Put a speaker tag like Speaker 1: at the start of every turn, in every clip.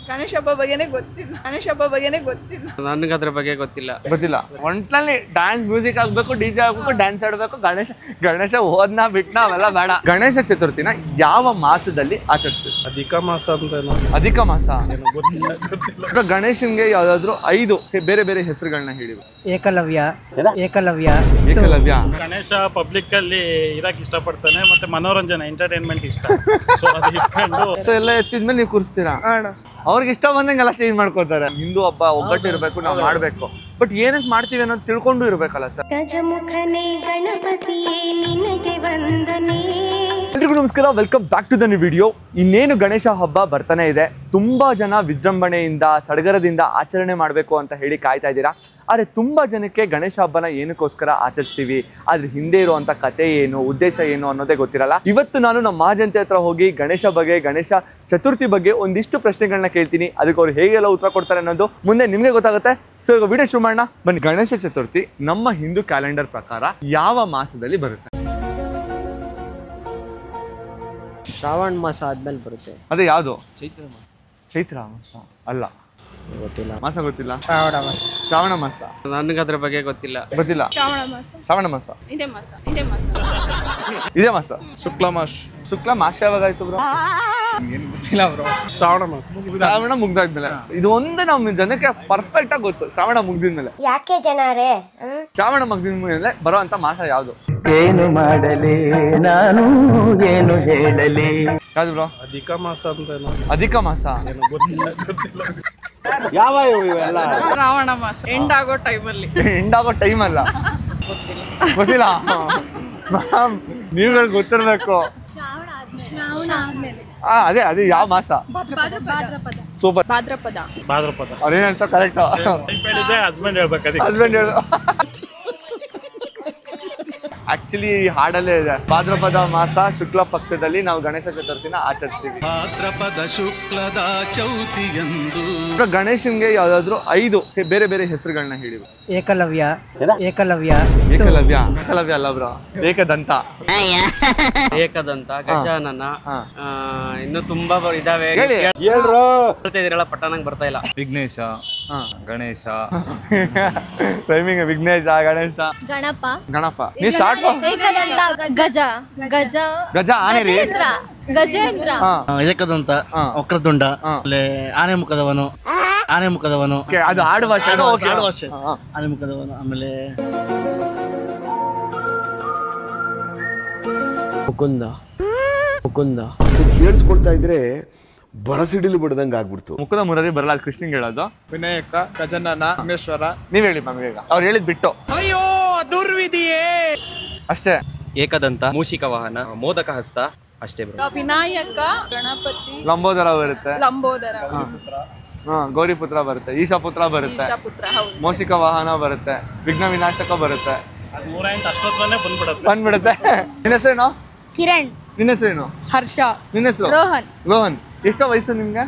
Speaker 1: ಗಣೇಶ ಹಬ್ಬ ಬಗ್ಗೆನೇ ಗೊತ್ತಿಲ್ಲ
Speaker 2: ನನಗೆ ಅದ್ರ ಬಗ್ಗೆ ಗೊತ್ತಿಲ್ಲ
Speaker 3: ಒಟ್ನಲ್ಲಿ ಡ್ಯಾನ್ಸ್ ಮ್ಯೂಸಿಕ್ ಆಗ್ಬೇಕು, ಡಿಜೆ ಆಗ್ಬೇಕು, ಡ್ಯಾನ್ಸ್ ಆಡ್ಬೇಕು. ಗಣೇಶ ಹೋದ್ನ ಬಿಟ್ನ ಅವೆಲ್ಲ ಬೇಡ. ಗಣೇಶ ಚತುರ್ಥಿನ ಯಾವ ಮಾಸದಲ್ಲಿ ಆಚರಿಸ್ತೀವಿ? ಅಧಿಕ ಮಾಸ. ಗಣೇಶನ್ಗೆ ಯಾವ್ದಾದ್ರು 5 ಬೇರೆ ಬೇರೆ ಹೆಸರುಗಳನ್ನ ಹೇಳಿವಿ.
Speaker 4: ಏಕಲವ್ಯ.
Speaker 5: ಗಣೇಶ ಪಬ್ಲಿಕ್ ಅಲ್ಲಿ ಇರಕ್ ಇಷ್ಟಪಡ್ತಾನೆ, ಮತ್ತೆ ಮನೋರಂಜನೆ ಎಂಟರ್ಟೈನ್ಮೆಂಟ್ ಇಷ್ಟ.
Speaker 3: ಸೊ ಎಲ್ಲ ಎತ್ತಿದ್ಮೇಲೆ ನೀವು ಕೂರಿಸ್ತೀರಾ? ಅವ್ರಿಗೆ ಇಷ್ಟ ಬಂದಂಗೆಲ್ಲ ಚೇಂಜ್ ಮಾಡ್ಕೋತಾರೆ. ಹಿಂದೂ ಹಬ್ಬ ಒಗ್ಗಟ್ಟು ಇರಬೇಕು, ನಾವು ಮಾಡ್ಬೇಕು. ಬಟ್ ಏನಕ್ಕೆ ಮಾಡ್ತೀವಿ ಅನ್ನೋದು ತಿಳ್ಕೊಂಡು ಇರ್ಬೇಕಲ್ಲ ಸರ್. ಎಲ್ರಿಗೂ ನಮಸ್ಕಾರ, welcome back to the new video. ಇನ್ನೇನು ಗಣೇಶ ಹಬ್ಬ ಬರ್ತಾನೆ ಇದೆ. ತುಂಬಾ ಜನ ವಿಜೃಂಭಣೆಯಿಂದ ಸಡಗರದಿಂದ ಆಚರಣೆ ಮಾಡಬೇಕು ಅಂತ ಹೇಳಿ ಕಾಯ್ತಾ ಇದ್ದೀರಾ. ಆದರೆ ತುಂಬ ಜನಕ್ಕೆ ಗಣೇಶ ಹಬ್ಬನ ಏನಕ್ಕೋಸ್ಕರ ಆಚರಿಸ್ತೀವಿ, ಅದ್ರ ಹಿಂದೆ ಇರುವಂಥ ಕತೆ ಏನು, ಉದ್ದೇಶ ಏನು ಅನ್ನೋದೇ ಗೊತ್ತಿರಲ್ಲ. ಇವತ್ತು ನಾನು ನಮ್ಮ ಮಹಾಜನತೆ ಹತ್ರ ಹೋಗಿ ಗಣೇಶ ಬಗ್ಗೆ, ಗಣೇಶ ಚತುರ್ಥಿ ಬಗ್ಗೆ ಒಂದಿಷ್ಟು ಪ್ರಶ್ನೆಗಳನ್ನ ಕೇಳ್ತೀನಿ. ಅದಕ್ಕೆ ಅವ್ರು ಹೇಗೆಲ್ಲ ಉತ್ತರ ಕೊಡ್ತಾರೆ ಅನ್ನೋದು ಮುಂದೆ ನಿಮಗೆ ಗೊತ್ತಾಗುತ್ತೆ. ಸೊ ಈಗ ವಿಡಿಯೋ ಶುರು ಮಾಡೋಣ ಬನ್ನಿ. ಗಣೇಶ ಚತುರ್ಥಿ ನಮ್ಮ ಹಿಂದೂ ಕ್ಯಾಲೆಂಡರ್ ಪ್ರಕಾರ ಯಾವ ಮಾಸದಲ್ಲಿ ಬರುತ್ತೆ?
Speaker 4: ಶ್ರಾವಣ ಮಾಸ ಆದ್ಮೇಲೆ ಬರುತ್ತೆ.
Speaker 3: ಅದೇ ಯಾವುದು? ಚೈತ್ರ ಮಾಸ ಅಲ್ಲ,
Speaker 4: ಗೊತ್ತಿಲ್ಲ.
Speaker 3: ಮಾಸ ಗೊತ್ತಿಲ್ಲ.
Speaker 4: ಶ್ರಾವಣ ಮಾಸ.
Speaker 2: ನನಗೆ ಅದ್ರ ಬಗ್ಗೆ ಗೊತ್ತಿಲ್ಲ.
Speaker 3: ಶ್ರಾವಣ ಮಾಸ ಇದೇ ಮಾಸ. ಶುಕ್ಲ ಮಾಸ ಯಾವಾಗಾಯ್ತು ಬ್ರೋ?
Speaker 2: ಗೊತ್ತಿಲ್ಲ ಬ್ರೋ.
Speaker 3: ಶ್ರಾವಣ ಮುಗ್ದಾದ್ಮೇಲೆ. ಇದು ಒಂದು ನಮ್ಮ ಜನಕ್ಕೆ ಪರ್ಫೆಕ್ಟ್ ಆಗಿ ಗೊತ್ತು. ಶ್ರಾವಣ ಮುಗ್ದಿದ್ಮೇಲೆ.
Speaker 6: ಯಾಕೆ ಜನರೇ
Speaker 3: ಶ್ರಾವಣ ಮುಗ್ದಿದ್ಮೇಲೆ ಬರೋ ಅಂತ ಮಾಸ ಯಾವುದು?
Speaker 7: ಏನು ಮಾಡಲಿ ನಾನು, ಏನು ಹೇಳಲಿ?
Speaker 3: ಯಾವ್ದು ಬ್ರೋ?
Speaker 5: ಅಧಿಕ ಮಾಸ ಅಂತ.
Speaker 3: ಅಧಿಕ ಮಾಸ
Speaker 7: ಯಾವ ಇವೆಲ್ಲ?
Speaker 1: ಶ್ರಾವಣ ಮಾಸ ಎಂಡ್ ಆಗೋ
Speaker 3: ಟೈಮ್ ಅಲ್ಲ. ಗೊತ್ತಿಲ್ಲ. ನೀವುಗಳು ಗೊತ್ತಿರ್ಬೇಕು. ಅದೇ ಯಾವ ಮಾಸ? ಸೂಪರ್.
Speaker 1: ಭಾದ್ರಪದ.
Speaker 3: ಅವ್ರು ಏನ್ ಹೇಳ್ತಾರೆ ಕರೆಕ್ಟ್.
Speaker 5: ಹಸ್ಬೆಂಡ್ ಹೇಳ್ಬೇಕು.
Speaker 3: ಹಸ್ಬೆಂಡ್ ಹೇಳ. ಆಕ್ಚುಲಿ ಈ ಹಾಡಲ್ಲೇ ಇದೆ, ಭಾದ್ರಪದ ಮಾಸ ಶುಕ್ಲ ಪಕ್ಷದಲ್ಲಿ ನಾವು ಗಣೇಶ ಚತುರ್ಥಿನ ಆಚರಿಸ್ತೀವಿ.
Speaker 8: ಭಾದ್ರಪದ ಶುಕ್ಲದ ಚೌತಿಯಂದು.
Speaker 3: ಗಣೇಶನ್ಗೆ ಯಾವ್ದಾದ್ರು 5 ಬೇರೆ ಬೇರೆ ಹೆಸರುಗಳನ್ನ ಹೇಳಿವಿ.
Speaker 4: ಏಕಲವ್ಯ
Speaker 3: ಅಲ್ಲ ಬ್ರೋ, ಏಕದಂತ,
Speaker 2: ಗಜಾನನ, ಇನ್ನು ತುಂಬಾ ಇದಾವೆ. ಪಟ್ಟಣಂಗ್ ಬರ್ತಾ ಇಲ್ಲ.
Speaker 9: ವಿಘ್ನೇಶ, ಗಣೇಶ,
Speaker 3: ಟೈಮಿಂಗ್ ವಿಘ್ನೇಶ, ಗಣೇಶ, ಗಣಪ. ನೀವು ಸ್ಟಾರ್ಟ್. ಗಜ ಆನೆ ರೀ.
Speaker 6: ಗಜೇಂದ್ರ.
Speaker 7: ಏಕದಂತ, ವಕ್ರತುಂಡ, ಆಮೇಲೆ ಆನೆ ಮುಖದವನು.
Speaker 3: ಅದು ಆಡು ಭಾಷೆ.
Speaker 7: ಆನೆ ಮುಖದವನು. ಆಮೇಲೆ
Speaker 4: ಮುಕುಂದ.
Speaker 10: ಕೇಳಿಸ್ಕೊಳ್ತಾ ಇದ್ರೆ ಬರಸಿಡಿಲು ಬಿಡದಂಗ ಆಗ್ಬಿಡ್ತು.
Speaker 3: ಮುಖದ ಮುರಾರಿ ಬರಲ್ಲ, ಅದು ಕೃಷ್ಣಂಗೆ ಹೇಳೋದು.
Speaker 5: ವಿನಾಯಕ, ಗಜನನ, ವಿಘ್ನೇಶ್ವರ.
Speaker 3: ನೀವ್ ಹೇಳಿ ಮ್ಯಾಮ್ ಈಗ. ಅವ್ರು ಹೇಳಿದ್ ಬಿಟ್ಟು.
Speaker 5: ಅಯ್ಯೋ ದುರ್ವಿಧಿಯೇ.
Speaker 3: ಅಷ್ಟೇ.
Speaker 11: ಏಕದಂತ, ಮೂಷಿಕ ವಾಹನ, ಮೋದಕ ಹಸ್ತ, ಅಷ್ಟೇ ಬ್ರೋ.
Speaker 1: ವಿನಾಯಕ, ಗಣಪತಿ,
Speaker 3: ಲಂಬೋದರ ಬರುತ್ತೆ. ಗೌರಿಪುತ್ರ ಬರುತ್ತೆ. ಈಶಾಪುತ್ರ ಬರುತ್ತೆ. ಮೋಷಿಕ ವಾಹನ ಬರುತ್ತೆ. ವಿಘ್ನ ವಿನಾಶಕ ಬರುತ್ತೆ. ಬಂದ್ಬಿಡುತ್ತೆ. ನಿನ್ನ ಹೆಸರೇನು?
Speaker 6: ಕಿರಣ್.
Speaker 3: ನಿನ್ನ ಹೆಸರೇನು?
Speaker 1: ಹರ್ಷ.
Speaker 3: ನಿನ್ನ ಹೆಸರು? ರೋಹನ್. ಎಷ್ಟೋ ವಯಸ್ಸು ನಿಮ್ಗೆ?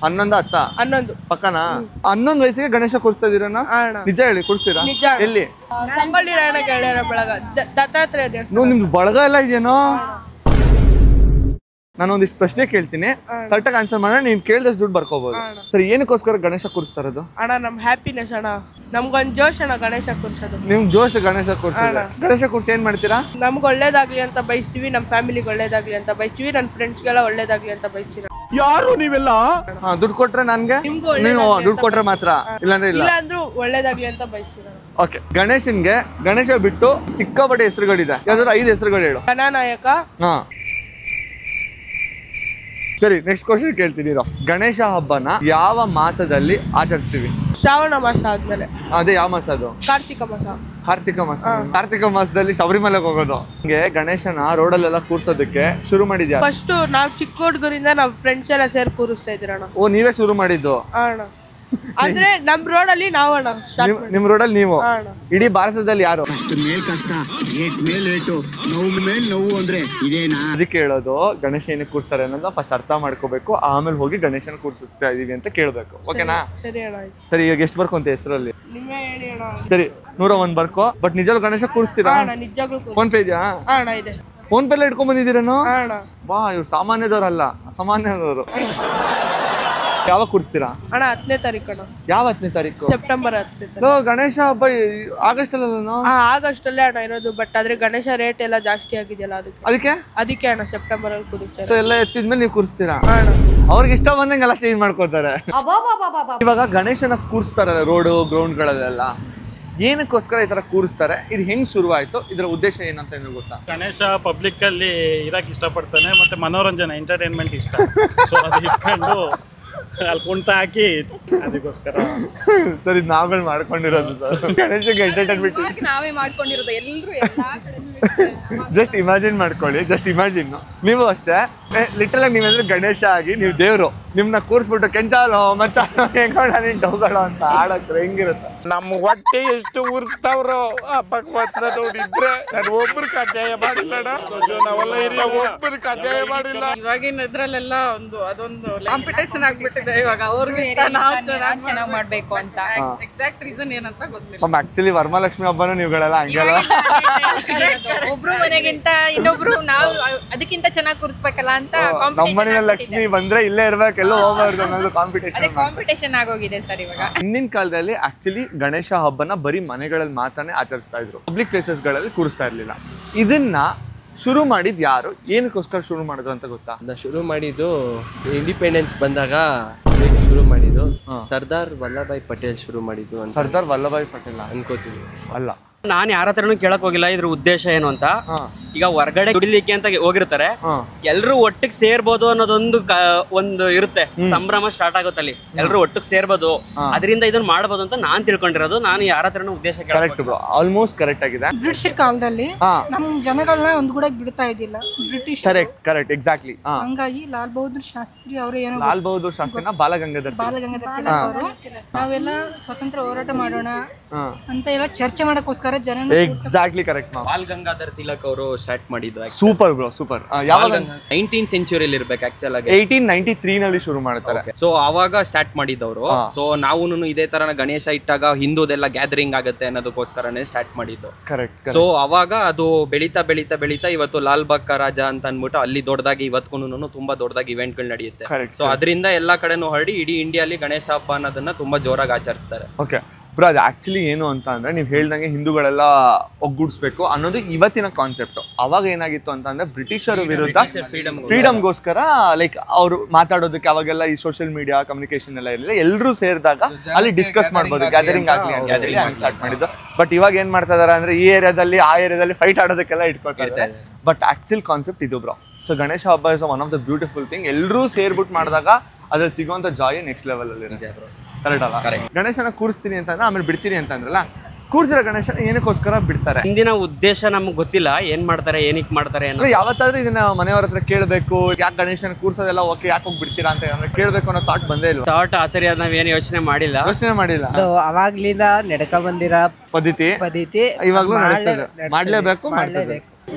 Speaker 3: 11 ಪಕ್ಕನಾ? 11 ವಯಸ್ಸಿಗೆ ಗಣೇಶ ಕೂರಿಸ್ತಾ ಇದೀರಣ್ಣ? ನಿಜ ಹೇಳಿ, ಕೂರಿಸ್ತೀರಾ? ಎಲ್ಲಿ? ನಿಮ್ದು ಬಳಗ ಎಲ್ಲ ಇದೆಯೇನೋ? ನಾನು ಒಂದಿಷ್ಟು ಪ್ರಶ್ನೆ ಕೇಳ್ತೀನಿ, ಕರೆಕ್ಟಾಗಿ ಆನ್ಸರ್ ಮಾಡೋಣ. ನೀನ್ ಕೇಳಿದಷ್ಟು ದುಡ್ಡು ಬರ್ಕೋಬಹುದು. ಸರಿ, ಏನಕ್ಕೋಸ್ಕರ ಗಣೇಶ ಕೂರಿಸ್ತಾ ಇರೋದು?
Speaker 1: ಅಣ್ಣ ನಮ್ ಹ್ಯಾಪಿನೆಸ್ ಅಣ್ಣ, ನಮ್ಗೊಂದ್ ಜೋಶ್ ಅಣ್ಣ ಗಣೇಶ ಕೂರ್ಸೋದು.
Speaker 3: ನಿಮ್ ಜೋಶ್ ಗಣೇಶ ಕೂರ್ಸೋದು. ಗಣೇಶ ಕೂರ್ಸಿ ಏನ್ ಮಾಡ್ತೀರಾ?
Speaker 1: ನಮ್ಗೆ ಒಳ್ಳೇದಾಗ್ಲಿ ಅಂತ ಬಯಸ್ತೀವಿ, ನಮ್ ಫ್ಯಾಮಿಲಿಗೆ ಒಳ್ಳೇದಾಗ್ಲಿ ಅಂತ ಬಯಸ್ತೀವಿ, ನನ್ ಫ್ರೆಂಡ್ಸ್ಗೆಲ್ಲ ಒಳ್ಳೇದಾಗ್ಲಿ ಅಂತ ಬಯಸ್ತೀವಿ.
Speaker 3: ಯಾರು ನೀವೆಲ್ಲ? ದುಡ್ಡು ಕೊಟ್ರೆ ನನ್ಗೆ, ನೀವು ದುಡ್ಡು ಕೊಟ್ರೆ ಮಾತ್ರ, ಇಲ್ಲಾಂದ್ರೆ ಇಲ್ಲ.
Speaker 1: ಅಂದ್ರೂ ಒಳ್ಳೇದಾಗ್ಲಿ ಅಂತ ಬಯಸ್ತೀವಿ.
Speaker 3: ಓಕೆ, ಗಣೇಶನ್ಗೆ ಗಣೇಶ ಬಿಟ್ಟು ಸಿಕ್ಕಾಪಟ್ಟೆ ಹೆಸರುಗಳಿದೆ. ಯಾವ್ದಾದ್ರು 5 ಹೆಸರುಗಳು ಹೇಳು.
Speaker 1: ಗಣನಾಯಕ.
Speaker 3: ಸರಿ, ನೆಕ್ಸ್ಟ್ ಕ್ವಶನ್ ಕೇಳ್ತೀನಿ. ಗಣೇಶ ಹಬ್ಬನ ಯಾವ ಮಾಸದಲ್ಲಿ ಆಚರಿಸ್ತೀವಿ?
Speaker 1: ಶ್ರಾವಣ ಮಾಸ ಆದ್ಮೇಲೆ.
Speaker 3: ಅದೇ ಯಾವ ಮಾಸ ಅದು? ಕಾರ್ತಿಕ ಮಾಸ. ಕಾರ್ತಿಕ ಮಾಸದಲ್ಲಿ ಶಬರಿಮಲೆಗೆ ಹೋಗೋದು. ಹಂಗೆ ಗಣೇಶನ ರೋಡಲ್ಲೆಲ್ಲ ಕೂರ್ಸೋದಕ್ಕೆ ಶುರು ಮಾಡಿದ್ಯಾ?
Speaker 1: ಫಸ್ಟ್ ನಾವ್ ಚಿಕ್ಕ ಹುಡುಗರಿಂದ ನಾವ್ ಫ್ರೆಂಡ್ಸ್ ಎಲ್ಲ ಸೇರಿ ಕೂರಿಸ್ತಾ ಇದ್ರಣ್ಣ.
Speaker 3: ಓ, ನೀವೇ ಶುರು ಮಾಡಿದ್ದು?
Speaker 1: ಅಂದ್ರೆ ನಮ್ ರೋಡಲ್ಲಿ ನಾವು
Speaker 3: ನಿಮ್ ರೋಡಲ್ಲಿ ನೀವು. ಇಡೀ ಭಾರತದಲ್ಲಿ ಯಾರು? ಅದಕ್ಕೆ ಹೇಳೋದು ಗಣೇಶ ಏನಕ್ಕೆ ಕೂರಿಸ್ತಾರೆ ಅನ್ನೋದು ಫಸ್ಟ್ ಅರ್ಥ ಮಾಡ್ಕೋಬೇಕು, ಆಮೇಲೆ ಹೋಗಿ ಗಣೇಶನ ಕೂರಿಸ್ತಾ ಇದೀವಿ ಅಂತ ಕೇಳ್ಬೇಕು. ಓಕೆನಾ? ಸರಿ, ಈಗ ಎಷ್ಟು ಬರ್ಕೊಂತ ಹೆಸರಲ್ಲಿ? ಸರಿ, 101 ಬರ್ಕೋ. ಬಟ್ ನಿಜವಾಗ್ಲೂ ಗಣೇಶ ಕೂರಿಸ್ತೀರಾ? ಫೋನ್ ಪೇ ಇದೆಯಾ? ಫೋನ್ ಪೇ ಎಲ್ಲ ಇಟ್ಕೊಂಡ್ ಬಂದಿದ್ದೀರೇನೋ?
Speaker 1: ಅಣ್ಣ
Speaker 3: ವಾ, ಇವ್ರು ಸಾಮಾನ್ಯದವ್ರಲ್ಲ, ಅಸಾಮಾನ್ಯದವರು. ಯಾವಾಗ ಕೂರಿಸ್ತೀರಾ
Speaker 1: ಅಣ್ಣ? 10ನೇ ತಾರೀಕು ಅಣ್ಣ.
Speaker 3: ಯಾವ 10ನೇ ತಾರೀಕು?
Speaker 1: ಸೆಪ್ಟೆಂಬರ್ 10ನೇ ತಾರೀಕು.
Speaker 3: ಗಣೇಶ ಹಬ್ಬ ಆಗಸ್ಟ್ ಅಲ್ಲ?
Speaker 1: ಆಗಸ್ಟ್ ಅಲ್ಲೇ ಅಣ್ಣ ಇರೋದು. ಬಟ್ ಆದ್ರೆ ಗಣೇಶ ರೇಟ್ ಎಲ್ಲ ಜಾಸ್ತಿ ಆಗಿದೆಯಲ್ಲ, ಅದಕ್ಕೆ ಅಣ್ಣ ಸೆಪ್ಟೆಂಬರ್ ಅಲ್ಲಿ ಕೂರಿಸ್ತಾರೆ.
Speaker 3: ಸೊ ಎಲ್ಲ ಎತ್ತಿದ್ಮೇಲೆ ನೀವು ಕೂರಿಸ್ತೀರಾ? ಅವ್ರಿಗೆ ಇಷ್ಟ ಬಂದಂಗೆಲ್ಲ ಚೇಂಜ್ ಮಾಡ್ಕೋತಾರೆ. ಇವಾಗ ಗಣೇಶನ ಕೂರಿಸ್ತಾರಲ್ಲ ರೋಡು ಗ್ರೌಂಡ್ ಗಳಲ್ಲೆಲ್ಲ, ಏನಕ್ಕೋಸ್ಕರ ಈ ತರ ಕೂರಿಸ್ತಾರೆ? ಇದು ಹೆಂಗ್ ಶುರುವಾಯ್ತು? ಇದರ ಉದ್ದೇಶ ಏನಂತ ನಿಮ್ಗೆ ಗೊತ್ತಾ?
Speaker 5: ಗಣೇಶ ಪಬ್ಲಿಕ್ ಅಲ್ಲಿ ಇರಕ್ ಇಷ್ಟಪಡ್ತಾನೆ, ಮತ್ತೆ ಮನೋರಂಜನೆ ಎಂಟರ್ಟೈನ್ಮೆಂಟ್ ಇಷ್ಟ. ಸೊ ಅದು ಇಟ್ಕೊಂಡು ಅಲ್ಲಿ ಕುಂಟ ಹಾಕಿ ಅದಕ್ಕೋಸ್ಕರ
Speaker 3: ಸರ್ ಇದು ನಾವುಗಳು ಮಾಡ್ಕೊಂಡಿರೋದು ಸರ್. ಗಣೇಶಗೆ ಎಂಟರ್ಟೈನ್ಮೆಂಟ್
Speaker 12: ನಾವೇ ಮಾಡ್ಕೊಂಡಿರೋದು. ಎಲ್ಲರೂ ಎಲ್ಲಾ ಕಡೆ
Speaker 3: ಜಸ್ಟ್ ಇಮ್ಯಾಜಿನ್ ಮಾಡ್ಕೊಳ್ಳಿ, ಜಸ್ಟ್ ಇಮ್ಯಾಜಿನ್. ನೀವು ಅಷ್ಟೇ ಲಿಟರಲ್ ಆಗಿ ನೀವಂದ್ರೆ ಗಣೇಶ ಆಗಿ ನೀವು ದೇವ್ರು, ನಿಮ್ನ ಕೂರಿಸ್ಬಿಟ್ಟು ಕೆಂಚಾಲೋ ಮಚ್ಚಾಲೋ ಹೆಂಗೋಣ ನಿಂಟು ಹೋಗೋಣ ಅಂತ ಆಡಕ್ರೆ ಹೆಂಗಿರುತ್ತೆ?
Speaker 13: ನಮ್ಮ ಹೊಟ್ಟೆ ಎಷ್ಟು ಉರ್ಸ್ತಾವ್ರೋ ಆ ಭಗವಂತನ ನೋಡಿದ್ರೆ ನಾನು ಒಬ್ಬರು ಕಡ್ಡಾಯ ಮಾಡಿಲ್ಲ, ನಾವೆಲ್ಲ ಹಿರಿಯ ಒಬ್ಬರು ಕಡ್ಡಾಯ ಮಾಡಿಲ್ಲ.
Speaker 12: ಇವಾಗಿನ ಇದ್ರಲ್ಲೆಲ್ಲ ಅದೊಂದು ಕಾಂಪಿಟೇಷನ್ ಆಗ್ಬಿಟ್ಟಿದೆ ಇವಾಗ. ಅವ್ರಿಗಿಂತ ನಾವು ಚೆನ್ನಾಗಿ ಮಾಡ್ಬೇಕು ಅಂತ. ಎಕ್ಸಾಕ್ಟ್ ರೀಸನ್ ಏನಂತ ಗೊತ್ತಿಲ್ಲ.
Speaker 3: ಆಕ್ಚುಲಿ ವರಮಹಾಲಕ್ಷ್ಮಿ ಹಬ್ಬನೂ ನೀವುಗಳೆಲ್ಲ ಹಂಗೆಲ್ಲ
Speaker 12: ಒಬ್ರು ಮನೆಗಿಂತ ಇನ್ನೊಬ್ರು ನಾವು ಅದಕ್ಕಿಂತ ಚೆನ್ನಾಗಿ ಕೂರಿಸ್ಬೇಕಲ್ಲ ಅಂತ
Speaker 3: ನಮ್ಮ ಮನೆಯ ಲಕ್ಷ್ಮಿ ಬಂದ್ರೆ ಇಲ್ಲೇ ಇರ್ಬೇಕು, ಎಲ್ಲೋ ಹೋಗ್ಬಾರ್ದು ಅನ್ನೋದು
Speaker 12: ಕಾಂಪಿಟೇಷನ್ ಆಗೋಗಿದೆ ಸರ್ ಇವಾಗ.
Speaker 3: ಹಿಂದಿನ ಕಾಲದಲ್ಲಿ ಆಕ್ಚುಲಿ ಗಣೇಶ ಹಬ್ಬನ ಬರೀ ಮನೆಗಳಲ್ಲಿ ಮಾತ್ರನೇ ಆಚರಿಸ್ತಾ ಇದ್ರು, ಪಬ್ಲಿಕ್ ಪ್ಲೇಸಸ್ ಗಳಲ್ಲಿ ಕೂರಿಸ್ತಾ ಇರ್ಲಿಲ್ಲ. ಇದನ್ನ ಶುರು ಮಾಡಿದ್ ಯಾರು, ಏನಕ್ಕೋಸ್ಕರ ಶುರು ಮಾಡಿದ್ರು ಅಂತ ಗೊತ್ತಾ?
Speaker 14: ಶುರು ಮಾಡಿದ್ದು ಇಂಡಿಪೆಂಡೆನ್ಸ್ ಬಂದಾಗ ಶುರು ಮಾಡಿದ್ದು ಸರ್ದಾರ್ ವಲ್ಲಭಾಯ್ ಪಟೇಲ್ ಶುರು ಮಾಡಿದ್ದು.
Speaker 3: ಸರ್ದಾರ್ ವಲ್ಲಭಾಯ್ ಪಟೇಲ್
Speaker 14: ಅನ್ಕೋತೀವಿ.
Speaker 3: ಅಲ್ಲ,
Speaker 2: ನಾನು ಯಾರ ಹತ್ರನೂ ಕೇಳಕ್ ಹೋಗಿಲ್ಲ ಇದ್ರ ಉದ್ದೇಶ ಏನು ಅಂತ. ಈಗ ಹೊರಗಡೆ ದುಡಿಲಿಕ್ಕೆ ಅಂತ ಹೋಗಿರ್ತಾರೆ, ಎಲ್ರು ಒಟ್ಟಿಗೆ ಸೇರ್ಬೋದು ಅನ್ನೋದೊಂದು ಒಂದು ಇರುತ್ತೆ, ಸಂಭ್ರಮ ಸ್ಟಾರ್ಟ್ ಆಗುತ್ತೆ ಅಲ್ಲಿ. ಎಲ್ರು ಒಟ್ಟಿಗೆ ಸೇರ್ಬೋದು, ಅದರಿಂದ ಇದನ್ನ ಮಾಡ್ಬೋದು ಅಂತ ನಾನ್ ತಿಳ್ಕೊಂಡಿರೋದು. ನಾನು ಯಾರ ಹತ್ರನೂ ಉದ್ದೇಶ
Speaker 3: ಆಲ್ಮೋಸ್ಟ್ ಕರೆಕ್ಟ್ ಆಗಿದೆ.
Speaker 15: ಬ್ರಿಟಿಷ್ ಕಾಲದಲ್ಲಿ ನಮ್ ಜನಗಳನ್ನ ಒಂದ್ ಕೂಡ ಬಿಡ್ತಾ ಇದ್ದಿಲ್ಲ ಬ್ರಿಟಿಷ್.
Speaker 3: Correct exactly.
Speaker 15: ಹಂಗಾಗಿ ಲಾಲ್ ಬಹದ್ದೂರ್ ಶಾಸ್ತ್ರಿ ಅವರು ಏನೋ
Speaker 3: ಲಾಲ್ ಬಹದ್ದೂರ್ ಶಾಸ್ತ್ರಿನ ಬಾಲಗಂಗಾಧರ್
Speaker 15: ತಿಲಕ್ ಅವರು ನಾವೆಲ್ಲ ಸ್ವತಂತ್ರ ಹೋರಾಟ ಮಾಡೋಣ ಅಂತ ಎಲ್ಲ ಚರ್ಚೆ ಮಾಡಕ್ಕೋಸ್ಕರ ಜನ.
Speaker 3: Exactly correct.
Speaker 11: Ball Gangadhar Tilak ಅವರು ಸ್ಟಾರ್ಟ್ ಮಾಡಿದ್ದು.
Speaker 3: Super bro, super. ಯಾವಾಗ
Speaker 11: 19th ಸೆಂಚುರಿಯಲ್ಲಿ ಇರ್ಬೇಕು ಆಕ್ಚುಲ್ ಆಗಿ.
Speaker 3: 1893 ನಲ್ಲಿ ಶುರು ಮಾಡ್ತಾರೆ.
Speaker 11: ಸೊ ಅವಾಗ ಸ್ಟಾರ್ಟ್ ಮಾಡಿದ್ದವರು. ಸೊ ನಾವು ಇದೇ ತರ ಗಣೇಶ ಇಟ್ಟಾಗ ಹಿಂದೂದೆಲ್ಲ ಗ್ಯಾದರಿಂಗ್ ಆಗುತ್ತೆ ಅನ್ನೋದಕ್ಕೋಸ್ಕರನೇ ಸ್ಟಾರ್ಟ್ ಮಾಡಿದ್ದು.
Speaker 3: ಕರೆಕ್ಟ್.
Speaker 11: ಸೊ ಅವಾಗ ಅದು ಬೆಳೀತಾ ಬೆಳೀತಾ ಬೆಳೀತಾ ಇವತ್ತು ಲಾಲ್ ಬಾಗ್ ಕಾ ರಾಜ ಅಂತ ಅನ್ಬಿಟ್ಟು ಅಲ್ಲಿ ದೊಡ್ಡದಾಗಿ ಇವತ್ಗೂ ತುಂಬಾ ದೊಡ್ಡದಾಗಿ ಇವೆಂಟ್ಗಳು ನಡೆಯುತ್ತೆ. ಸೊ ಅದರಿಂದ ಎಲ್ಲಾ ಕಡೆನೂ ಹರಡಿ ಇಡೀ ಇಂಡಿಯಾಲಿ ಗಣೇಶ ಹಬ್ಬ ಅನ್ನೋದನ್ನ ತುಂಬಾ ಜೋರಾಗಿ ಆಚರಿಸ್ತಾರೆ.
Speaker 3: ಓಕೆ ಬ್ರೋ, ಅದು ಆಕ್ಚುಲಿ ಏನು ಅಂತ ಅಂದ್ರೆ ನೀವು ಹೇಳ್ದಂಗೆ ಹಿಂದೂಗಳೆಲ್ಲ ಒಗ್ಗೂಡಿಸ್ಬೇಕು ಅನ್ನೋದು ಇವತ್ತಿನ ಕಾನ್ಸೆಪ್ಟ್. ಅವಾಗ ಏನಾಗಿತ್ತು ಅಂತಂದ್ರೆ ಬ್ರಿಟಿಷರ ವಿರುದ್ಧ ಫ್ರೀಡಮ್ಗೋಸ್ಕರ ಲೈಕ್ ಅವರು ಮಾತಾಡೋದಕ್ಕೆ ಅವಾಗೆಲ್ಲ ಈ ಸೋಷಿಯಲ್ ಮೀಡಿಯಾ ಕಮ್ಯುನಿಕೇಶನ್ ಎಲ್ಲ ಇರಲಿಲ್ಲ. ಎಲ್ಲರೂ ಸೇರಿದಾಗ ಅಲ್ಲಿ ಡಿಸ್ಕಸ್ ಮಾಡ್ಬೋದು, ಗ್ಯಾದರಿಂಗ್ ಆಗಲಿ ಅಂತ ಸ್ಟಾರ್ಟ್ ಮಾಡಿದ್ದು. ಬಟ್ ಇವಾಗ ಏನ್ ಮಾಡ್ತಾ ಇದಾರೆ ಅಂದ್ರೆ ಈ ಏರಿಯಾದಲ್ಲಿ ಆ ಏರಿಯಾದಲ್ಲಿ ಫೈಟ್ ಆಡೋದಕ್ಕೆಲ್ಲ ಇಟ್ಕೊಳ್ತಾರೆ. ಬಟ್ ಆಕ್ಚುಲ್ ಕಾನ್ಸೆಪ್ಟ್ ಇದು ಬ್ರೋ. ಸೊ ಗಣೇಶ ಹಬ್ಬ is one of the beautiful thing. ಎಲ್ಲರೂ ಸೇರ್ಬಿಟ್ಟು ಮಾಡಿದಾಗ ಅದ್ರಲ್ಲಿ ಸಿಗುವಂತ ಜಾಯ್ ನೆಕ್ಸ್ಟ್ ಲೆವೆಲ್ ಅಲ್ಲಿ ಇರುತ್ತೆ. ಕರೆಕ್ಟ್ ಅಲ್ಲ? ಗಣೇಶನ ಕೂರಿಸ್ತೀನಿ ಅಂತಂದ್ರೆ ಆಮೇಲೆ ಬಿಡ್ತೀನಿ ಅಂತಂದ್ರಲ್ಲ, ಕೂರಿಸಿರೋ ಗಣೇಶನ ಏನಕ್ಕೋಸ್ಕರ ಬಿಡ್ತಾರೆ?
Speaker 2: ಹಿಂದಿನ ಉದ್ದೇಶ ನಮ್ಗೆ ಗೊತ್ತಿಲ್ಲ, ಏನ್ ಮಾಡ್ತಾರೆ ಏನಕ್ಕೆ ಮಾಡ್ತಾರೆ.
Speaker 3: ಯಾವತ್ತಾದ್ರೂ ಇದನ್ನ ಮನೆಯವ್ರ ಹತ್ರ ಕೇಳಬೇಕು, ಯಾಕೆ ಗಣೇಶನ ಕೂರ್ಸೋದೆಲ್ಲ ಓಕೆ, ಯಾಕೆ ಹೋಗಿ ಬಿಡ್ತೀರಾ ಅಂತ ಕೇಳಬೇಕು ಅನ್ನೋ ಥಾಟ್ ಬಂದೇ ಇಲ್ಲ.
Speaker 2: ಥಾಟ್ ಆ ಥರ ನಾವೇನು ಯೋಚನೆ ಮಾಡಿಲ್ಲ.
Speaker 4: ಅವಾಗ್ಲಿಂದ ನಡ್ಕ ಬಂದಿರ
Speaker 3: ಪದ್ಧತಿ ಇವಾಗ್ಲೂ ಮಾಡ್ಲೇಬೇಕು.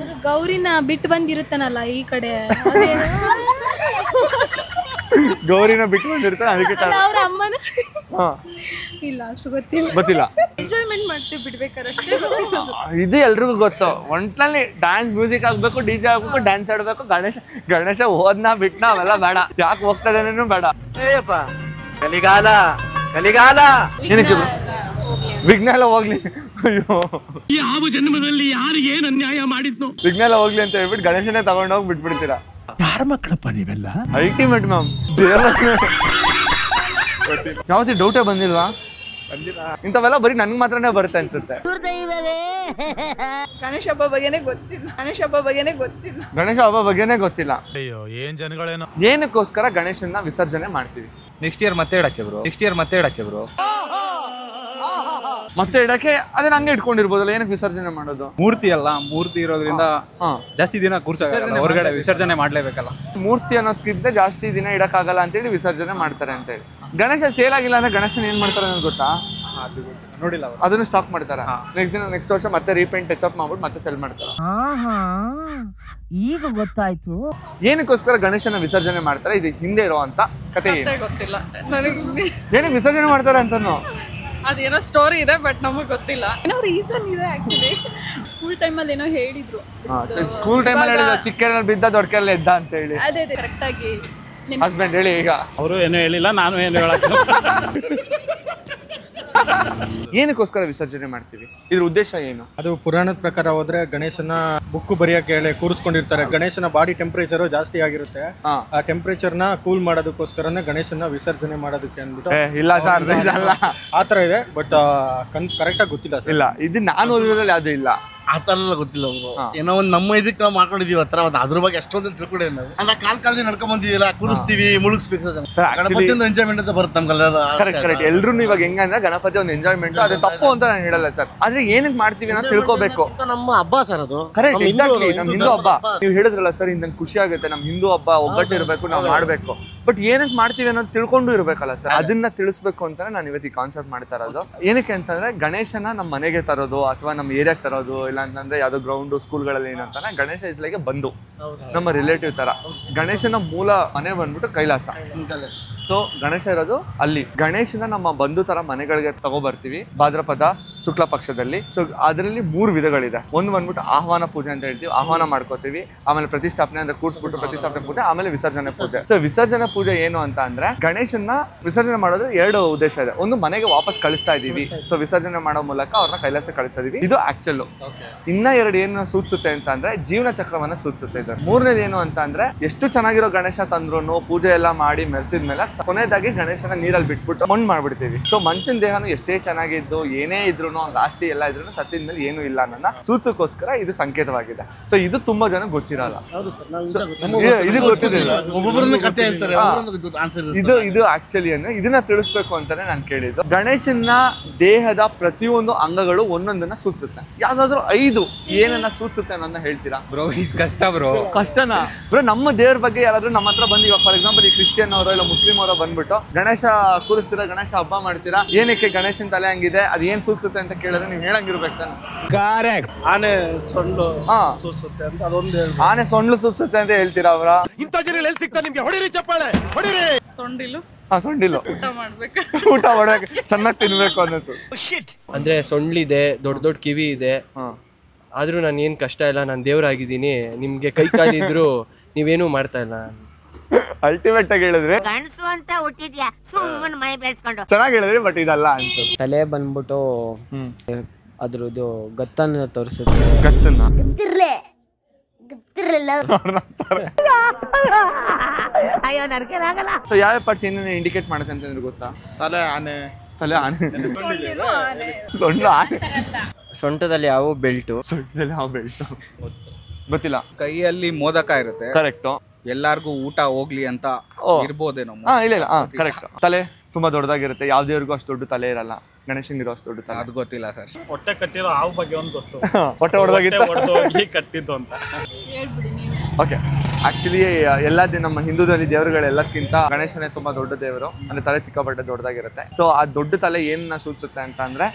Speaker 6: ಗೌರಿನ ಬಿಟ್ಟು ಬಂದಿರುತ್ತಾನಲ್ಲ ಈ ಕಡೆ,
Speaker 3: ಗೌರಿನ ಬಿಟ್ಟು ಬಂದಿರ್ತಾರೆ ಅದಕ್ಕೆ
Speaker 6: ಅವ್ರ ಅಮ್ಮನ ಇಲ್ಲ ಅಷ್ಟು
Speaker 3: ಗೊತ್ತಿಲ್ಲ.
Speaker 6: ಎಂಜಾಯ್ಮೆಂಟ್ ಮಾಡ್ತೀವಿ ಬಿಡ್ಬೇಕಾದ್ರೆ ಅಷ್ಟೇ.
Speaker 3: ಇದು ಎಲ್ರಿಗೂ ಗೊತ್ತು. ಒಂಟ್ಲಲ್ಲಿ ಡ್ಯಾನ್ಸ್ ಮ್ಯೂಸಿಕ್ ಆಗ್ಬೇಕು, ಡಿಜೆ ಆಗ್ಬೇಕು, ಡ್ಯಾನ್ಸ್ ಆಡ್ಬೇಕು. ಗಣೇಶ ಹೋದ್ನಾ ಬಿಟ್ನಾ ಅವೆಲ್ಲ ಬೇಡ. ಯಾಕೆ ಹೋಗ್ತದೇನೂ ಬೇಡ.
Speaker 13: ಕಲಿಗಾಲ
Speaker 3: ಏನಕ್ಕೆ ವಿಘ್ನ ಎಲ್ಲ ಹೋಗ್ಲಿ. ಅಯ್ಯೋ,
Speaker 13: ಯಾವ ಜನ್ಮದಲ್ಲಿ ಯಾರಿಗೆ ಏನ್ ಅನ್ಯಾಯ ಮಾಡಿದ್ನು?
Speaker 3: ವಿಘ್ನ ಎಲ್ಲ ಹೋಗ್ಲಿ ಅಂತ ಹೇಳ್ಬಿಟ್ಟು ಗಣೇಶನೇ ತಗೊಂಡೋಗಿ ಬಿಟ್ಬಿಡ್ತೀರಾ?
Speaker 13: ಯಾರ ಮಕ್ಕಳಪ್ಪ ನೀವೆಲ್ಲ?
Speaker 3: Ultimate ma'am. ಯಾವತ್ತಿ ಡೌಟೇ ಬಂದಿಲ್ವಾ? ಇಂಥವೆಲ್ಲ ಬರೀ ನನ್ಗೆ ಮಾತ್ರನೇ ಬರುತ್ತೆ ಅನ್ಸುತ್ತೆ.
Speaker 15: ಗಣೇಶ ಹಬ್ಬ ಬಗ್ಗೆನೇ ಗೊತ್ತಿಲ್ಲ.
Speaker 3: ಗಣೇಶ ಹಬ್ಬ ಬಗ್ಗೆನೇ ಗೊತ್ತಿಲ್ಲ.
Speaker 8: ಅಯ್ಯೋ ಏನ್ ಜನಗಳೇನೋ.
Speaker 3: ಏನಕ್ಕೋಸ್ಕರ ಗಣೇಶನ ವಿಸರ್ಜನೆ ಮಾಡ್ತೀವಿ?
Speaker 9: ನೆಕ್ಸ್ಟ್ ಇಯರ್ ಮತ್ತೆ ಇಡಕ್ಕೆ ಬ್ರೋ.
Speaker 3: ಮತ್ತೆ ಇಡಕ್ಕೆ ಅದನ್ನ ಹಂಗೆ ಇಟ್ಕೊಂಡಿರ್ಬೋದಲ್ಲ, ಏನಕ್ಕೆ ವಿಸರ್ಜನೆ ಮಾಡೋದು?
Speaker 16: ಮೂರ್ತಿ ಅಲ್ಲ, ಮೂರ್ತಿ ಇರೋದ್ರಿಂದ ಜಾಸ್ತಿ ದಿನ ಕೂರ್ಸೋಕ್ಕಾಗಲ್ಲ, ಹೊರಗಡೆ ವಿಸರ್ಜನೆ ಮಾಡ್ಲೇಬೇಕಲ್ಲ.
Speaker 3: ಮೂರ್ತಿ ಅನ್ನೋದಕ್ಕಿಂತ ಜಾಸ್ತಿ ದಿನ ಇಡಕ್ಕಾಗಲ್ಲ ಅಂತೇಳಿ ವಿಸರ್ಜನೆ ಮಾಡ್ತಾರೆ ಅಂತೇಳಿ. ಗಣೇಶ ಸೇಲ್ ಆಗಿಲ್ಲ ಅಂದ್ರೆ ಗಣೇಶನ ಏನ್ ಮಾಡ್ತಾರೆ ಅನ್ನೋದು ಗೊತ್ತಾ?
Speaker 16: ನೋಡಿಲ್ಲ.
Speaker 3: ಅದನ್ನು ಸ್ಟಾಕ್ ಮಾಡ್ತಾರೆ. ನೆಕ್ಸ್ಟ್ ವರ್ಷ ಮತ್ತೆ ರೀಪೇಂಟ್ ಟಚ್ ಅಪ್ ಮಾಡ್ಬಿಟ್ಟು ಮತ್ತೆ ಸೆಲ್ ಮಾಡ್ತಾರೆ.
Speaker 17: ಈಗ ಗೊತ್ತಾಯ್ತು
Speaker 3: ಏನಕ್ಕೋಸ್ಕರ ಗಣೇಶನ ವಿಸರ್ಜನೆ ಮಾಡ್ತಾರೆ. ಇದು ಹಿಂದೆ ಇರುವಂತ ಕತೆ ಏನು?
Speaker 12: ಗೊತ್ತಿಲ್ಲ.
Speaker 3: ಏನಕ್ಕೆ ವಿಸರ್ಜನೆ ಮಾಡ್ತಾರೆ ಅಂತಾನು
Speaker 12: ಅದೇನೋ ಸ್ಟೋರಿ ಇದೆ ಬಟ್ ನಮಗೆ ಗೊತ್ತಿಲ್ಲ.
Speaker 6: ಏನೋ ರೀಸನ್ ಇದೆ ಆಕ್ಚುಲಿ. ಸ್ಕೂಲ್ ಟೈಮಲ್ಲಿ ಏನೋ ಹೇಳಿದ್ರು.
Speaker 3: ಸ್ಕೂಲ್ ಟೈಮಲ್ಲಿ ಹೇಳಿದ್ರು ಚಿಕ್ಕರಲ್ಲಿ ಬಿದ್ದ ದೊಡ್ಡ ಕೈಯಲ್ಲಿ ಎದ್ದ ಅಂತ ಹೇಳಿ.
Speaker 6: ಅದೇ ಕರೆಕ್ಟ್ ಆಗಿ
Speaker 3: ಹಸ್ಬೆಂಡ್ ಹೇಳಿ. ಈಗ
Speaker 5: ಅವರು ಏನೂ ಹೇಳಿಲ್ಲ, ನಾನು ಏನು ಹೇಳಕ್ಕೆ.
Speaker 3: ಏನಕ್ಕೋಸ್ಕರ ವಿಸರ್ಜನೆ ಮಾಡ್ತೀವಿ, ಇದ್ರ ಉದ್ದೇಶ ಏನು?
Speaker 17: ಅದು ಪುರಾಣದ ಪ್ರಕಾರ ಹೋದ್ರೆ ಗಣೇಶನ ಬುಕ್ಕು ಬರೆಯಕ್ಕೆ ಹೇಳಿ ಕೂರಿಸ್ಕೊಂಡಿರ್ತಾರೆ. ಗಣೇಶನ ಬಾಡಿ ಟೆಂಪರೇಚರ್ ಜಾಸ್ತಿ ಆಗಿರುತ್ತೆ, ಆ ಟೆಂಪರೇಚರ್ ನ ಕೂಲ್ ಮಾಡೋದಕ್ಕೋಸ್ಕರನೇ ಗಣೇಶನ ವಿಸರ್ಜನೆ ಮಾಡೋದಕ್ಕೆ ಅಂದ್ಬಿಟ್ಟು.
Speaker 3: ಇಲ್ಲ ಸರ್,
Speaker 17: ಆತರ ಇದೆ, ಬಟ್ ಕರೆಕ್ಟ್ ಆಗಿ ಗೊತ್ತಿಲ್ಲ ಸರ್.
Speaker 3: ಇಲ್ಲ, ಇದು ನಾನು ಓದಿರೋದ್ರಲ್ಲಿ ಅದು ಇಲ್ಲ,
Speaker 7: ಆ ಥರ ಎಲ್ಲ ಗೊತ್ತಿಲ್ಲ ಅವರು. ಏನೋ ಒಂದು ನಮ್ಮ ಇದಕ್ಕೆ ನಾವು ಮಾಡ್ಕೊಂಡಿದೀವಿ ಹತ್ರ, ಅದ್ರ ಬಗ್ಗೆ ಅಷ್ಟೊಂದು ತಿಳ್ಕೊಂಡಿಲ್ಲ ನಾವು. ಅಲ್ಲ, ಕಾಲದಿಂದ ನಡ್ಕೊಂಡ್ ಬಂದಿದ್ದೀರಾ, ಕೂರಿಸ್ತೀವಿ, ಮುಳುಗಿಸ್ಬೇಕು. ಗಣಪತಿ ಒಂದು ಎಂಜಾಯ್ಮೆಂಟ್ ಅಂತ ಬರುತ್ತೆ ನಮ್ಗೆಲ್ಲ.
Speaker 3: ಕರೆಕ್ಟ್. ಎಲ್ರು ಇವಾಗ ಹೆಂಗಂದ್ರೆ ಗಣಪತಿ ಒಂದು ಎಂಜಾಯ್ಮೆಂಟ್, ಅದು ತಪ್ಪು ಅಂತ ನಾನು ಹೇಳಲ್ಲ ಸರ್. ಆದ್ರೆ ಏನಕ್ಕೆ ಮಾಡ್ತೀವಿ ಅಂತ ತಿಳ್ಕೊಬೇಕು.
Speaker 7: ನಮ್ಮ ಹಬ್ಬ ಸರ್ ಅದು.
Speaker 3: Correct, exactly. ನಮ್ ಹಿಂದೂ ಹಬ್ಬ ನೀವು ಹೇಳಿದ್ರಲ್ಲ ಸರ್, ನಂಗೆ ಖುಷಿ ಆಗುತ್ತೆ. ನಮ್ ಹಿಂದೂ ಹಬ್ಬ ಒಗ್ಗಟ್ಟು ಇರಬೇಕು, ನಾವು ಮಾಡ್ಬೇಕು. ಬಟ್ ಏನಕ್ಕೆ ಮಾಡ್ತೀವಿ ಅನ್ನೋದು ತಿಳ್ಕೊಂಡು ಇರ್ಬೇಕಲ್ಲ ಸರ್, ಅದನ್ನ ತಿಳಿಸ್ಬೇಕು ಅಂತಾನೆ ನಾನು ಇವತ್ತು ಈ ಕಾನ್ಸೆಪ್ಟ್ ಮಾಡ್ತಾ ಇರೋದು. ಏನಕ್ಕೆ ಅಂತಂದ್ರೆ ಗಣೇಶನ ನಮ್ಮ ಮನೆಗೆ ತರೋದು ಅಥವಾ ನಮ್ಮ ಏರಿಯಾಗೆ ತರೋದು, ಇಲ್ಲ ಅಂತಂದ್ರೆ ಯಾವ್ದೋ ಗ್ರೌಂಡ್ ಸ್ಕೂಲ್ಗಳಲ್ಲಿ ಏನಂತಾನೆ ಗಣೇಶ ಇಸ್ಲಿಗೆ ಬಂದು ನಮ್ಮ ರಿಲೇಟಿವ್ ತರ. ಗಣೇಶನ ಮೂಲ ಮನೆ ಬಂದ್ಬಿಟ್ಟು ಕೈಲಾಸ. ಸೊ ಗಣೇಶ ಇರೋದು ಅಲ್ಲಿ. ಗಣೇಶನ ನಮ್ಮ ಬಂಧು ತರ ಮನೆಗಳಿಗೆ ತಗೋಬರ್ತೀವಿ ಭಾದ್ರಪದ ಶುಕ್ಲ ಪಕ್ಷದಲ್ಲಿ. ಸೊ ಅದರಲ್ಲಿ 3 ವಿಧಗಳಿದೆ. ಒಂದು ಬಂದ್ಬಿಟ್ಟು ಆಹ್ವಾನ ಪೂಜೆ ಅಂತ ಹೇಳ್ತೀವಿ, ಆಹ್ವಾನ ಮಾಡ್ಕೋತೀವಿ. ಆಮೇಲೆ ಪ್ರತಿಷ್ಠಾಪನೆ ಅಂದ್ರೆ ಕೂರ್ಸ್ಬಿಟ್ಟು ಪ್ರತಿಷ್ಠಾಪನೆ ಪೂಜೆ, ಆಮೇಲೆ ವಿಸರ್ಜನೆ ಪೂಜೆ. ಸೊ ವಿಸರ್ಜನೆ ಪೂಜೆ ಏನು ಅಂತ ಅಂದ್ರೆ ಗಣೇಶನ ವಿಸರ್ಜನೆ ಮಾಡೋದು 2 ಉದ್ದೇಶ ಇದೆ. ಒಂದು, ಮನೆಗೆ ವಾಪಸ್ ಕಳಿಸ್ತಾ ಇದೀವಿ, ಸೊ ವಿಸರ್ಜನೆ ಮಾಡೋ ಮೂಲಕ ಅವ್ರನ್ನ ಕೈಲಾಸ ಕಳಿಸ್ತಾ ಇದೀವಿ, ಇದು ಆಕ್ಚುಲ್. ಇನ್ನ 2 ಏನು ಸೂಚಿಸುತ್ತೆ ಅಂತ ಅಂದ್ರೆ ಜೀವನ ಚಕ್ರವನ್ನ ಸೂಚಿಸುತ್ತೆ ಇದು. 3ನೇದು ಏನು ಅಂತ ಅಂದ್ರೆ ಎಷ್ಟು ಚೆನ್ನಾಗಿರೋ ಗಣೇಶ ತಂದ್ರು ಪೂಜೆ ಎಲ್ಲ ಮಾಡಿ ಮೆರೆಸಿದ್ಮೇಲೆ ಕೊನೆಯದಾಗಿ ಗಣೇಶನ ನೀರಲ್ಲಿ ಬಿಟ್ಬಿಟ್ಟು ಮಣ್ಣು ಮಾಡ್ಬಿಡ್ತೀವಿ. ಸೊ ಮನುಷ್ಯನ ದೇಹನು ಎಷ್ಟೇ ಚೆನ್ನಾಗಿದ್ದು ಏನೇ ಇದ್ರು, ಒಂದು ಆಸ್ತಿ ಎಲ್ಲ ಇದ್ರು ಸತ್ತಿದ ಮೇಲೆ ಏನು ಇಲ್ಲ ನನ್ನ ಸೂಚಕ್ಕೋಸ್ಕರ ಇದು ಸಂಕೇತವಾಗಿದೆ. ಸೊ ಇದು ತುಂಬಾ ಜನ ಗೊತ್ತಿರಲ್ಲ, ಇದು ಗೊತ್ತಿರಲಿಲ್ಲ.
Speaker 7: ಒಬ್ಬೊಬ್ಬರನ್ನ ಕಥೆ ಹೇಳ್ತಾರೆ,
Speaker 3: ಇದು ಆಕ್ಚುಲಿ ಅಂದ್ರೆ ಇದನ್ನ ತಿಳಿಸ್ಬೇಕು ಅಂತಾನೆ ನಾನು ಕೇಳಿದ್ದು. ಗಣೇಶನ ದೇಹದ ಪ್ರತಿಯೊಂದು ಅಂಗಗಳು ಒಂದೊಂದನ್ನ ಸೂಚಿಸುತ್ತೆ. ಯಾವ್ದಾದ್ರು 5 ಏನನ್ನ ಸೂಚಿಸುತ್ತೆ ಅನ್ನೋದನ್ನ ಹೇಳ್ತೀರಾ?
Speaker 9: ಬ್ರೋ ಇದು ಕಷ್ಟ ಬ್ರೋ.
Speaker 3: ಕಷ್ಟನಾ ಬ್ರೋ? ನಮ್ಮ ದೇವ್ರ ಬಗ್ಗೆ ಯಾರಾದ್ರೂ ನಮ್ಮ ಹತ್ರ ಬಂದು, ಇವಾಗ ಫಾರ್ ಎಕ್ಸಾಂಪಲ್ ಈ ಕ್ರಿಶ್ಚಿಯನ್ ಅವರೋ ಇಲ್ಲ ಮುಸ್ಲಿಂ ಅವರೋ ಬಂದ್ಬಿಟ್ಟು ಗಣೇಶ ಕೂರಿಸ್ತೀರಾ, ಗಣೇಶ ಹಬ್ಬ ಮಾಡ್ತೀರಾ, ಏನಕ್ಕೆ ಗಣೇಶನ್ ತಲೆ ಹಂಗಿದೆ, ಅದ್ ಏನ್ ಸೂಚಿಸುತ್ತೆ ಅಂತ ಕೇಳಿದ್ರೆ ನೀವು ಹೇಳಂಗಿರ್ಬೇಕು ತಾನೆ.
Speaker 17: ಕರೆಕ್ಟ್.
Speaker 5: ಆನೆ ಸೊಳ್ಳು ಸೂಚಿಸುತ್ತೆ ಅಂತ ಅದೊಂದು.
Speaker 3: ಆನೆ ಸೊಂಡ್ಲು ಸೂಚಿಸುತ್ತೆ ಅಂತ ಹೇಳ್ತೀರಾ ಅವರ?
Speaker 10: ಇಂಥ ಜನ ಎಲ್ಲಿ ಸಿಗ್ತಾರೆ ನಿಮ್ಗೆ? ಹೊಡಿರಿ ಚಪ್ಪಾಳೆ, ಹೊಡಿರಿ.
Speaker 12: ಸೊಂಡಿಲು.
Speaker 3: ಸೊಂಡಿಲು
Speaker 12: ಊಟ ಮಾಡ್ಬೇಕು,
Speaker 3: ಊಟ ಮಾಡ್ಬೇಕು, ಚೆನ್ನಾಗಿ ತಿನ್ಬೇಕು ಅನ್ನೋದು.
Speaker 14: ಅಂದ್ರೆ ಸೊಂಡ್ಲಿದೆ, ದೊಡ್ಡ ದೊಡ್ಡ ಕಿವಿ ಇದೆ, ಆದ್ರೂ ನಾನು ಏನ್ ಕಷ್ಟ ಇಲ್ಲ, ನಾನು ದೇವರಾಗಿದ್ದೀನಿ, ನಿಮ್ಗೆ ಕೈ ಕಾಲಿದ್ರು ನೀವೇನು ಮಾಡ್ತಾ ಇಲ್ಲ.
Speaker 3: ಅಲ್ಟಿಮೇಟ್ ಆಗಿ ಹೇಳಿದ್ರೆ
Speaker 18: ಗಂಡಸು ಅಂತ ಹುಟ್ಟಿದ್ಯಾ, ಸುಮ್ಮನೆ ಮೈ ಬೆಳೆಸ್ಕೊಂಡು
Speaker 3: ಚೆನ್ನಾಗಿ ಹೇಳಿದ್ರಿ, ಬಟ್ ಇದಲ್ಲ ಅನ್ಸುತ್ತೆ.
Speaker 4: ತಲೆ ಬಂದ್ಬಿಟ್ಟು ಅದ್ರದ್ದು ಗತ್ತನ್ನ ತೋರಿಸುತ್ತೆ.
Speaker 3: ಗತ್ತನ್ನ ಸೊ ಯಾವ ಪಾರ್ಟ್ಸ್ ಏನೇನು ಇಂಡಿಕೇಟ್ ಮಾಡುತ್ತೆ ಅಂತಂದ್ರೆ ಗೊತ್ತಾ?
Speaker 5: ತಲೆ ಆನೆ,
Speaker 14: ಸೊಂಟದಲ್ಲಿ ಯಾವ ಬೆಲ್ಟು,
Speaker 3: ಸೊಂಟದಲ್ಲಿ ಯಾವ ಬೆಲ್ಟು ಗೊತ್ತಿಲ್ಲ.
Speaker 9: ಕೈಯಲ್ಲಿ ಮೋದಕ ಇರುತ್ತೆ.
Speaker 3: ಕರೆಕ್ಟ್.
Speaker 9: ಎಲ್ಲಾರ್ಗು ಊಟ ಹೋಗ್ಲಿ ಅಂತ ಇರ್ಬೋದೇನೋ.
Speaker 3: ಇಲ್ಲ ಕರೆಕ್ಟ್. ತಲೆ ತುಂಬಾ ದೊಡ್ಡದಾಗಿರುತ್ತೆ. ಯಾವ ದೇವ್ರಿಗೂ ಅಷ್ಟು ದೊಡ್ಡ ತಲೆ ಇರಲ್ಲ, ಗಣೇಶನ್ ಇರೋ ಅಷ್ಟು ದೊಡ್ಡ ತಲೆ.
Speaker 9: ಅದು ಗೊತ್ತಿಲ್ಲ ಸರ್.
Speaker 5: ಹೊಟ್ಟೆ ಕಟ್ಟಿರೋ ಹಾವು ಬಗ್ಗೆ ಒಂದು ಗೊತ್ತು,
Speaker 3: ಹೊಟ್ಟೆ ಹೊಡೆದೋಗಿ
Speaker 5: ಕಟ್ಟಿದ್ದು ಅಂತ.
Speaker 3: ಓಕೆ, ಆಕ್ಚುಲಿ ಎಲ್ಲ ನಮ್ಮ ಹಿಂದೂದಲ್ಲಿ ದೇವರುಗಳೆಲ್ಲಕ್ಕಿಂತ ಗಣೇಶನೇ ತುಂಬಾ ದೊಡ್ಡ ದೇವರು. ಅಂದ್ರೆ ತಲೆ ಸಿಕ್ಕಾಪಟ್ಟೆ ದೊಡ್ಡದಾಗಿರುತ್ತೆ. ಸೊ ಆ ದೊಡ್ಡ ತಲೆ ಏನನ್ನ ಸೂಚಿಸುತ್ತೆ ಅಂತ ಅಂದ್ರೆ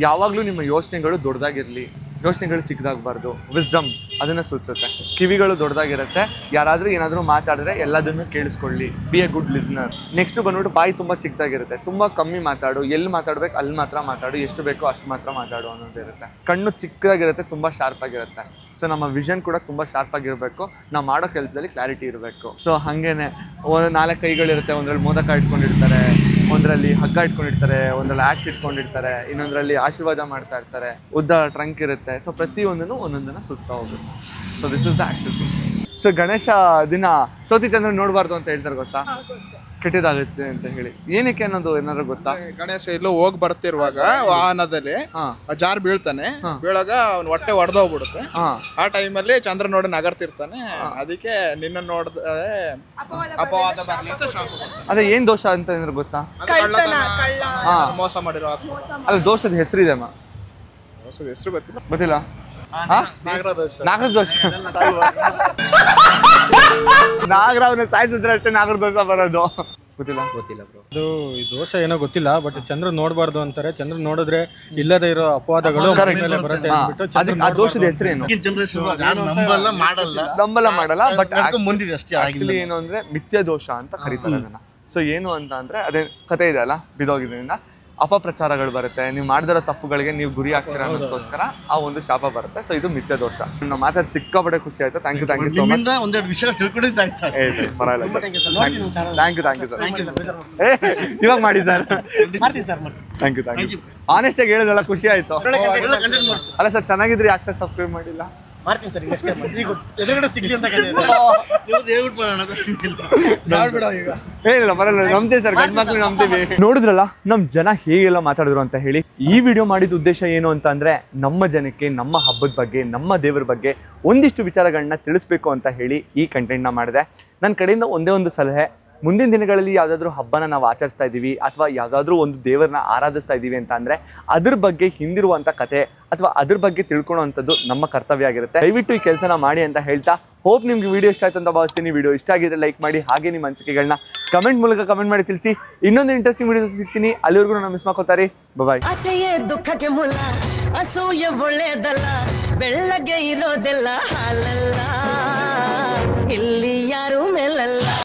Speaker 3: ಯಾವಾಗ್ಲೂ ನಿಮ್ಮ ಯೋಚನೆಗಳು ದೊಡ್ಡದಾಗಿರ್ಲಿ, ಯೋಚನೆಗಳು ಚಿಕ್ಕದಾಗಬಾರ್ದು. ವಿಸ್ಡಮ್ ಅದನ್ನ ಸೂಚಿಸುತ್ತೆ. ಕಿವಿಗಳು ದೊಡ್ಡದಾಗಿರುತ್ತೆ, ಯಾರಾದ್ರೂ ಏನಾದ್ರೂ ಮಾತಾಡಿದ್ರೆ ಎಲ್ಲದನ್ನು ಕೇಳಿಸ್ಕೊಳ್ಳಿ, B A good listener. Next ಬಂದ್ಬಿಟ್ಟು ಬಾಯಿ ತುಂಬಾ ಚಿಕ್ಕದಾಗಿರುತ್ತೆ, ತುಂಬಾ ಕಮ್ಮಿ ಮಾತಾಡು, ಎಲ್ಲಿ ಮಾತಾಡ್ಬೇಕು ಅಲ್ಲಿ ಮಾತ್ರ ಮಾತಾಡು, ಎಷ್ಟು ಬೇಕೋ ಅಷ್ಟು ಮಾತ್ರ ಮಾತಾಡು ಅನ್ನೋದಿರುತ್ತೆ. ಕಣ್ಣು ಚಿಕ್ಕದಾಗಿರುತ್ತೆ, ತುಂಬಾ ಶಾರ್ಪ್ ಆಗಿರುತ್ತೆ. ಸೊ ನಮ್ಮ ವಿಷನ್ ಕೂಡ ತುಂಬಾ ಶಾರ್ಪ್ ಆಗಿರಬೇಕು, ನಾವು ಮಾಡೋ ಕೆಲಸದಲ್ಲಿ ಕ್ಲಾರಿಟಿ ಇರಬೇಕು. ಸೊ ಹಾಗೇನೆ 4 ಕೈಗಳಿರುತ್ತೆ, ಒಂದ್ರಲ್ಲಿ ಮೋದಕ ಇಟ್ಕೊಂಡಿರ್ತಾರೆ, ಒಂದರಲ್ಲಿ ಹಗ್ಗ ಇಟ್ಕೊಂಡಿರ್ತಾರೆ, ಒಂದ್ರಲ್ಲಿ ಆಕ್ಸ್ ಇಟ್ಕೊಂಡಿರ್ತಾರೆ, ಇನ್ನೊಂದ್ರಲ್ಲಿ ಆಶೀರ್ವಾದ ಮಾಡ್ತಾ ಇರ್ತಾರೆ, ಉದ್ದ ಟ್ರಂಕ್ ಇರುತ್ತೆ. ಸೊ ಪ್ರತಿಯೊಂದನ್ನು ಒಂದೊಂದನ್ನು ಸುತ್ತಾ ಹೋಗುತ್ತೆ. So this is the activity. So Ganesha ದಿನ ಚೌತಿ ಚಂದ್ರ ನೋಡಬಾರ್ದು ಅಂತ ಹೇಳ್ತಾರೆ, ಗೊತ್ತಾ? ಕೆಟ್ಟದಾಗುತ್ತೆ ಅಂತ ಹೇಳಿ. ಏನಕ್ಕೆ ಅನ್ನೋದು ಏನಾದ್ರು ಗೊತ್ತಾ?
Speaker 19: ಗಣೇಶ ಎಲ್ಲೋ ಹೋಗಿ ಬರ್ತಿರುವಾಗ ವಾಹನದಲ್ಲಿ ಜಾರ್ ಬೀಳ್ತಾನೆ, ಬೀಳಾಗ ಅವ್ನ ಹೊಟ್ಟೆ ಒಡೆದೋಗ್ಬಿಡುತ್ತೆ. ಆ ಟೈಮಲ್ಲಿ ಚಂದ್ರ ನೋಡಿ ನಗರ್ತಿರ್ತಾನೆ, ಅದಕ್ಕೆ ನಿನ್ನ ನೋಡಿದ್ರೆ ಅಪವಾದ ಬರ್ಲಿ ಅಂತ ಶಾಪ ಕೊಡ್ತಾನೆ.
Speaker 3: ಅದೇ ಏನ್ ದೋಷ ಅಂತ ಏನಾದ್ರು ಗೊತ್ತಾ?
Speaker 19: ಮೋಸ ಮಾಡಿರೋ
Speaker 3: ಅಲ್ಲ, ದೋಷದ ಹೆಸರಿದೆ ಅಮ್ಮ.
Speaker 19: ದೋಷದ ಹೆಸರು
Speaker 3: ಗೊತ್ತಿಲ್ಲ. ನಾಗರ ದೋಷ. ನಾಗರಾವ್ನ ಸಾಯಿಸಿದ್ರೆ ಅಷ್ಟೇ ನಾಗರ ದೋಷ ಬರೋದು. ಗೊತ್ತಿಲ್ಲ
Speaker 14: ಬ್ರೋ.
Speaker 17: ಅದು ಈ ದೋಷ ಏನೋ ಗೊತ್ತಿಲ್ಲ, ಬಟ್ ಚಂದ್ರ ನೋಡಬಾರ್ದು ಅಂತಾರೆ. ಚಂದ್ರ ನೋಡಿದ್ರೆ ಇಲ್ಲದೆ ಇರೋ ಅಪವಾದಗಳು ಬರುತ್ತೆ ಅಂದ್ಬಿಟ್ಟು.
Speaker 3: ಆ ದೋಷದ ಹೆಸರೇನು? ನಂಬಲ್ಲ ಮಾಡಲ್ಲ, ಬಟ್ ಆಕ್ಚುಲಿ ಏನು ಅಂದ್ರೆ ಮಿಥ್ಯ ದೋಷ ಅಂತ ಕರೀತಾರೆ ಅದನ್ನ. ಸೊ ಏನು ಅಂತ ಅಂದ್ರೆ ಅದೇ ಕತೆ ಇದೆ ಅಲ್ಲ, ಬಿದೋಗಿದ್ರಿಂದ ಅಪಪ್ರಚಾರಗಳು ಬರುತ್ತೆ, ನೀವು ಮಾಡಿದಿರೋ ತಪ್ಪುಗಳಿಗೆ ನೀವು ಗುರಿ ಆಗ್ತೀರಾ ಅನ್ನೋದಕ್ಕೋಸ್ಕರ ಆ ಒಂದು ಶಾಪ ಬರುತ್ತೆ. ಸೊ ಇದು ಮಿಥ್ಯ ದೋಷ. ನಾವು ಮಾತಾಡಿ ಸಿಕ್ಕಾಪಟ್ಟೆ ಖುಷಿ ಆಯ್ತು. Thank you so much.
Speaker 7: ಒಂದೆರಡು ವಿಷಯ ತಿಳ್ಕೊಂಡಿದ್ದಾಯ್ತು ಸರ್.
Speaker 3: ಪರವಾಗಿಲ್ಲ ಸರ್. Thank you. ಇವಾಗ ಮಾಡಿ ಸರ್. Thank you. ಆನೆಸ್ಟ್ ಆಗಿ ಹೇಳಿದ್ರಲ್ಲ, ಖುಷಿ ಆಯ್ತು. ಅಲ್ಲ ಸರ್, ಚೆನ್ನಾಗಿದ್ರಿ, ಯಾಕೆ ಸರ್ ಸಬ್ಸ್ಕ್ರೈಬ್ ಮಾಡಿಲ್ಲ?
Speaker 7: ಮಾಡ್ತೀನಿ ಸರ್, ನೆಕ್ಸ್ಟ್ ಟೈಮ್ ಈಗ ಎದುರುಗಡೆ ಸಿಗ್ಲಿ ಅಂತ
Speaker 3: ಏನಿಲ್ಲ, ಬರಲ್ಲ, ನಂಬ್ತೀವಿ ಸರ್, ಗಂಡು ಮಕ್ಳು ನಂಬ್ತೀವಿ. ನೋಡಿದ್ರಲ್ಲ ನಮ್ ಜನ ಹೇಗೆಲ್ಲ ಮಾತಾಡಿದ್ರು ಅಂತ ಹೇಳಿ. ಈ ವಿಡಿಯೋ ಮಾಡಿದ ಉದ್ದೇಶ ಏನು ಅಂತ ಅಂದ್ರೆ, ನಮ್ಮ ಜನಕ್ಕೆ ನಮ್ಮ ಹಬ್ಬದ ಬಗ್ಗೆ, ನಮ್ಮ ದೇವರ ಬಗ್ಗೆ ಒಂದಿಷ್ಟು ವಿಚಾರಗಳನ್ನ ತಿಳಿಸ್ಬೇಕು ಅಂತ ಹೇಳಿ ಈ ಕಂಟೆಂಟ್ನ ಮಾಡಿದೆ. ನನ್ನ ಕಡೆಯಿಂದ ಒಂದೇ ಒಂದು ಸಲಹೆ, ಮುಂದಿನ ದಿನಗಳಲ್ಲಿ ಯಾವುದಾದ್ರೂ ಹಬ್ಬನ ನಾವು ಆಚರಿಸ್ತಾ ಇದ್ದೀವಿ ಅಥವಾ ಯಾವುದಾದ್ರೂ ಒಂದು ದೇವರನ್ನ ಆರಾಧಿಸ್ತಾ ಇದ್ದೀವಿ ಅಂತ ಅಂದರೆ ಅದ್ರ ಬಗ್ಗೆ ಹಿಂದಿರುವಂಥ ಕತೆ ಅಥವಾ ಅದ್ರ ಬಗ್ಗೆ ತಿಳ್ಕೊಳ್ಳೋವಂಥದ್ದು ನಮ್ಮ ಕರ್ತವ್ಯ ಆಗಿರುತ್ತೆ. ದಯವಿಟ್ಟು ಈ ಕೆಲಸನ ಮಾಡಿ ಅಂತ ಹೇಳ್ತಾ, ಹೋಪ್ ನಿಮ್ಗೆ ವಿಡಿಯೋ ಇಷ್ಟ ಆಯ್ತು ಅಂತ ಭಾವಿಸ್ತೀನಿ. ವಿಡಿಯೋ ಇಷ್ಟ ಆಗಿದ್ರೆ ಲೈಕ್ ಮಾಡಿ, ಹಾಗೆ ನಿಮ್ಮ ಅನಿಸಿಕೆಗಳನ್ನ ಕಮೆಂಟ್ ಮೂಲಕ ಕಮೆಂಟ್ ಮಾಡಿ ತಿಳಿಸಿ. ಇನ್ನೊಂದು ಇಂಟ್ರೆಸ್ಟಿಂಗ್ ವಿಡಿಯೋ ಸಿಗ್ತೀನಿ. ಅಲ್ಲಿವರೆಗೂ ನಾನು ಮಿಸ್ ಮಾಡ್ಕೋತಾರೆ. ಬಾಯ್.
Speaker 20: ಆಸೆಯೇ ದುಃಖಕ್ಕೆ ಮೂಲ, ಅಸೂಯೆ ಒಳ್ಳೆಯದಲ್ಲ, ಬೆಳ್ಳಗೆ ಇರೋದೆಲ್ಲ ಹಾಲಲ್ಲ. ಇಲ್ಲಿ